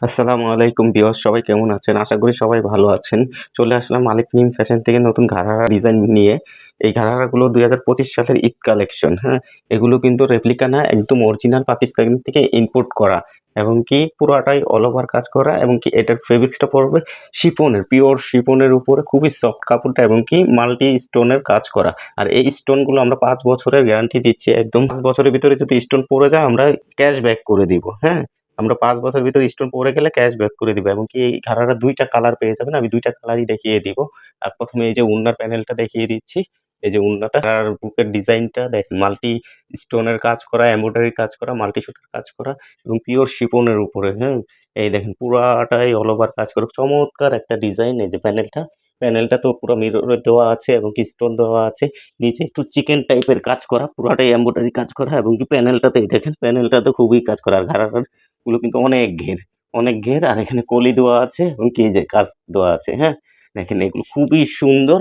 আসসালামু আলাইকুম ভিউয়ার্স, সবাই কেমন আছেন? আশা করি সবাই ভালো আছেন। চলে আসলাম মালিক নিম ফ্যাশন থেকে নতুন ঘাড়ারা ডিজাইন নিয়ে। এই ঘাড়ারাগুলো ২০২৫ সালের ঈদ কালেকশন, হ্যাঁ? এগুলো কিন্তু রেপ্লিকা না, একদম অরিজিনাল পাকিস্তান থেকে ইম্পোর্ট করা এবং কি পুরাটাই অল ওভার কাজ করা এবং কি এটার ফেব্রিক্সটা পড়বে শিফনের, পিওর শিফনের উপরে খুবই সফট কাপড়টা এবং কি মাল্টি স্টোনের কাজ করা। আর এই স্টোনগুলো আমরা ৫ বছরের গ্যারান্টি দিচ্ছি। একদম ৫ বছরের ভিতরে যদি স্টোন পড়ে যায় আমরা ক্যাশব্যাক করে দিব, হ্যাঁ? আমরা ৫ বছরের ভিতরে স্টোন পড়ে গেলে ক্যাশ ব্যাক করে দিব এবং কি এই ঘাড়ারা ২ টা কালার পেয়ে যাবেন। আমি ২ টা কালারই দেখিয়ে দিব। আর ১ম এ এই যে ওড়নার প্যানেলটা দেখিয়ে দিচ্ছি। এই যে ওড়নাটা আর বুকের ডিজাইনটা দেখেন মাল্টি স্টোনের কাজ করা, এমব্রয়ডারি কাজ করা, মাল্টি সুতার কাজ করা এবং পিওর শিফনের উপরে, হ্যাঁ? এই দেখেন পুরাটাই অল ওভার কাজ করা। চমৎকার একটা ডিজাইন এই যে প্যানেলটা। প্যানেলটা তো পুরা মিররে দেওয়া আছে এবং কি স্টোন দেওয়া আছে। নিচে একটু চিকেন টাইপের কাজ করা, পুরাটাই এমব্রয়ডারি কাজ করা এবং কি প্যানেলটাতেই দেখেন প্যানেলটাতে খুবই কাজ করা। আর ঘাড়াটার গুলো কিন্তু অনেক ঘের আর এখানে কলি দেওয়া আছে এবং কি এই যে কাজ দেওয়া আছে, হ্যাঁ? দেখেন এগুলো খুবই সুন্দর,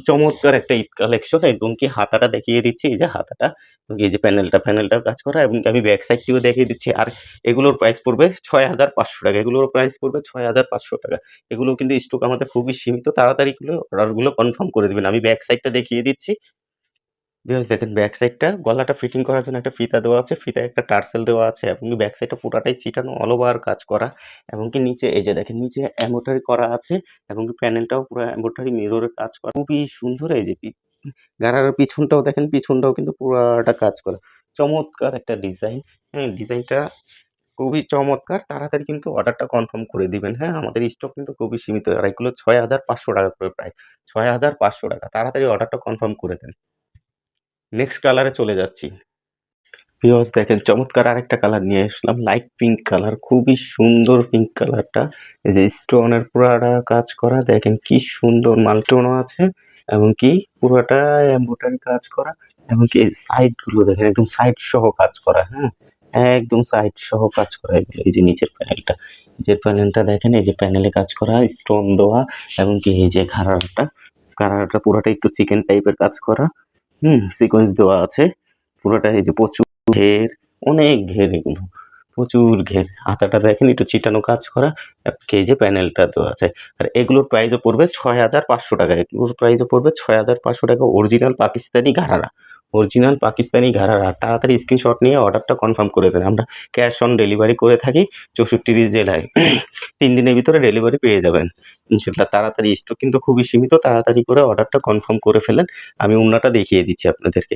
চমৎকার একটা ঈদ কালেকশন এবং কি হাতাটা দেখিয়ে দিচ্ছি। এই যে হাতাটা, এই যে প্যানেলটাও কাজ করা এবং কি আমি ব্যাক সাইডটিও দেখিয়ে দিচ্ছি। আর এগুলোর প্রাইস পড়বে ৳৬,৫০০। এগুলোর প্রাইস পড়বে ৳৬,৫০০। এগুলো কিন্তু স্টক আমাদের খুবই সীমিত। তাড়াতাড়ি করে অর্ডারগুলো কনফার্ম করে দিবেন। আমি ব্যাক সাইডটা দেখিয়ে দিচ্ছি। ভিউয়ার্স দেখেন ব্যাক সাইডটা গলাটা ফিটিং করার জন্য একটা ফিতা দেওয়া আছে। ফিতায় একটা টার্সেল দেওয়া আছে এবং ব্যাক সাইডটা পুরাটাই চিটানো অল ওভার কাজ করা এবং কি নিচে এই যে দেখেন নিচে এমব্রয়ডারি করা আছে এবং কি প্যানেলটাও পুরা এমব্রয়ডারি মিররে কাজ করা। খুবই সুন্দর এই যে গাড়ার পিছনটাও দেখেন, পিছনটাও কিন্তু পুরাটা কাজ করা। চমৎকার একটা ডিজাইন, হ্যাঁ? ডিজাইনটা খুবই চমৎকার। তাড়াতাড়ি কিন্তু অর্ডারটা কনফার্ম করে দিবেন, হ্যাঁ? আমাদের স্টক কিন্তু খুবই সীমিত। আর এগুলো ৳৬,৫০০ করে প্রাইস। ৳৬,৫০০। তাড়াতাড়ি অর্ডারটা কনফার্ম করে দেন। নেক্সট কালারে চলে যাচ্ছি। ভিউয়ার্স দেখেন চমৎকার আরেকটা কালার নিয়ে আসলাম। Light pink colour. খুবই সুন্দর পিঙ্ক কালারটা। এই যে স্টোনের পুরাটা কাজ করা। দেখেন কি সুন্দর মাল স্টোনও আছে এবং কি পুরাটা এমব্রয়ডারি কাজ করা এবং কি এই সাইড গুলো দেখেন একদম সাইড সহ কাজ করা, হ্যাঁ? একদম সাইড সহ কাজ করা এগুলো। এই যে নিচের প্যানেলটা। নিচের প্যানেলটা দেখেন এই যে প্যানেলে কাজ করা, স্টোন দেওয়া এবং কি এই যে ঘাড়াটা পুরাটা একটু চিকেন টাইপের কাজ করা। সিকোয়েন্স দেওয়া আছে। পুরোটা এই যে প্রচুর ঘের, অনেক ঘের এগুলো। প্রচুর ঘের। হাতাটা দেখেন একটু চিটানো কাজ করা। এই যে প্যানেলটা দেওয়া আছে। আর এগুলোর প্রাইসও পড়বে ৳৬,৫০০। এগুলোর প্রাইসও পড়বে ৳৬,৫০০ অরিজিনাল পাকিস্তানি ঘাড়ারা। অরিজিনাল পাকিস্তানি ঘাড়ারা। তাড়াতাড়ি স্ক্রিনশট নিয়ে অর্ডারটা কনফার্ম করে দেন। আমরা ক্যাশ অন ডেলিভারি করে থাকি ৬৪ জেলায়। ৩ দিনের ভিতরে ডেলিভারি পেয়ে যাবেন। ইনশাআল্লাহ তাড়াতাড়ি স্টক কিন্তু খুবই সীমিত। তাড়াতাড়ি করে অর্ডারটা কনফার্ম করে ফেলেন। আমি ওড়নাটা দেখিয়ে দিচ্ছি আপনাদেরকে।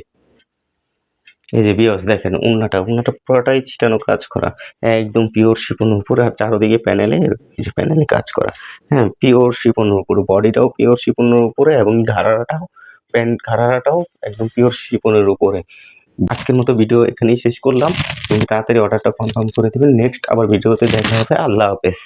এই যে ভিউয়ার্স দেখেন ওড়নাটা পুরাটাই ছিটানো কাজ করা। একদম পিওর শিফনের উপরে আর চারদিকে প্যানেলে এই যে প্যানেলে কাজ করা। হ্যাঁ? পিওর শিফনের উপরে বডিটাও পিওর শিফনের উপরে এবং ঘাড়ারাটাও একদম পিওর শিফনের উপরে। আজকের মতো ভিডিও এখানেই শেষ করলাম। তাড়াতাড়ি অর্ডারটা কনফার্ম করে দিবেন। নেক্সট আবার ভিডিওতে দেখা হবে। আল্লাহ হাফেজ।